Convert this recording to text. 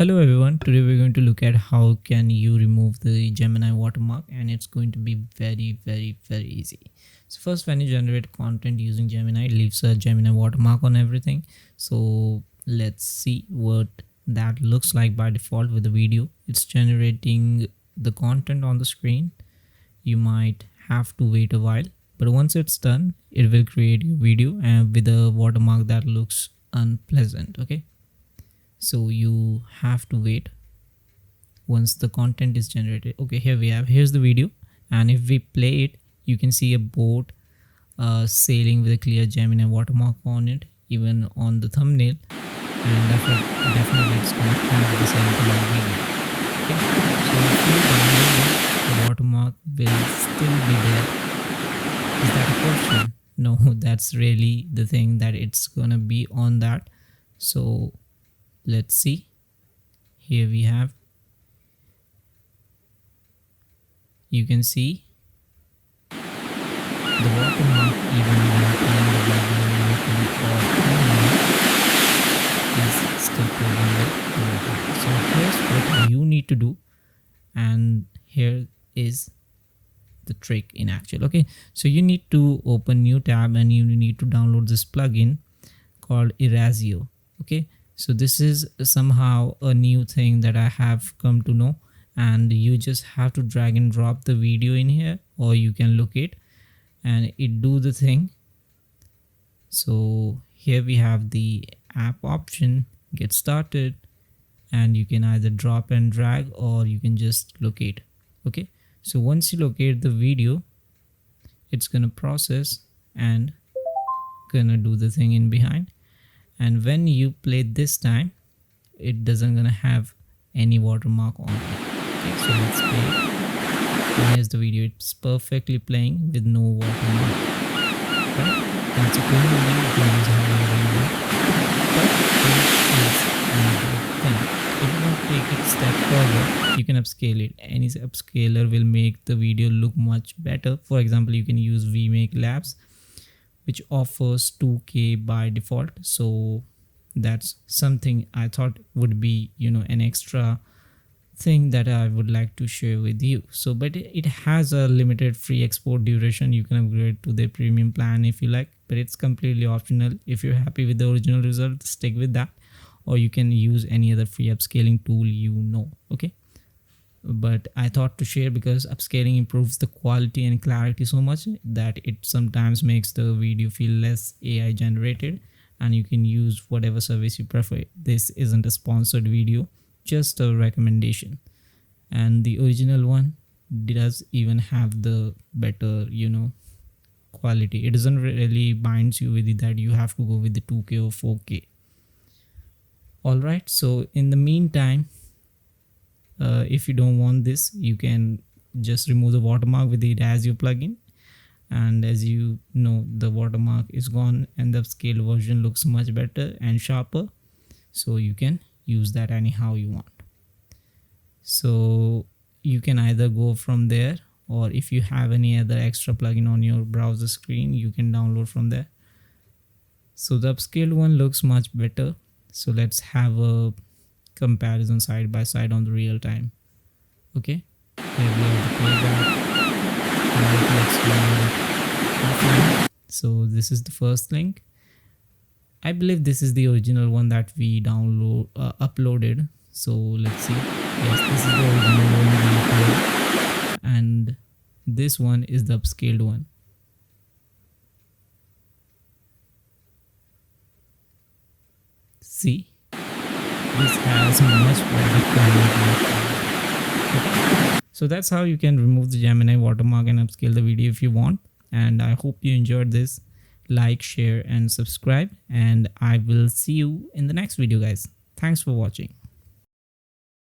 Hello everyone, today we're going to look at how can you remove the Gemini watermark, and it's going to be very easy. So first, when you generate content using Gemini, it leaves a Gemini watermark on everything. So let's see what that looks like by default with the video. It's generating the content on the screen. You might have to wait a while, but once it's done, it will create your video and with a watermark that looks unpleasant. Okay, so you have to wait once the content is generated. Okay, here's the video, and if we play it, you can see a boat sailing with a clear Gemini watermark on it, even on the thumbnail, and definitely it's going to have the same thing on video. Okay, so if you download it, the watermark will still be there. Is that a question? No, that's really the thing, that it's gonna be on that. So let's see. Here we have, you can see the watermark even when playing the video is still present with the watermark. So here's what you need to do, and here is the trick in actual. Okay, so you need to open new tab and you need to download this plugin called Erasio. Okay, so this is somehow a new thing that I have come to know, and you just have to drag and drop the video in here, or you can locate and it do the thing. So here we have the app option, get started, and you can either drop and drag or you can just locate. Okay, so once you locate the video, it's gonna process and gonna do the thing in behind, and when you play this time, it doesn't gonna have any watermark on it. Okay, so let's play it. And here's the video. It's perfectly playing with no watermark, right? And it's a clean video, you can use however you want. But here is another thing. If you want to take it a step further, you can upscale it. Any upscaler will make the video look much better. For example, you can use VMake Labs, which offers 2K by default. So that's something I thought would be, an extra thing that I would like to share with you. So but it has a limited free export duration. You can upgrade to the premium plan if you like, but it's completely optional. If you're happy with the original result, stick with that, or you can use any other free upscaling tool. Okay, but I thought to share because upscaling improves the quality and clarity so much that it sometimes makes the video feel less AI generated, and you can use whatever service you prefer. This isn't a sponsored video, just a recommendation. And the original one does even have the better quality. It doesn't really binds you with it that you have to go with the 2K or 4K. All right, so in the meantime, if you don't want this, you can just remove the watermark with the Erasio plugin, and as you know, the watermark is gone and the upscale version looks much better and sharper, so you can use that anyhow you want. So you can either go from there, or if you have any other extra plugin on your browser screen, you can download from there. So the upscaled one looks much better, so let's have a comparison side by side on the real time. Okay, here we have the playback. So this is the first link. I believe this is the original one that we uploaded. So let's see. Yes, this is the original one we uploaded, and this one is the upscaled one. See, this has much better quality. Okay. So that's how you can remove the Gemini watermark and upscale the video if you want. And I hope you enjoyed this. Like, share and subscribe, and I will see you in the next video, guys. Thanks for watching.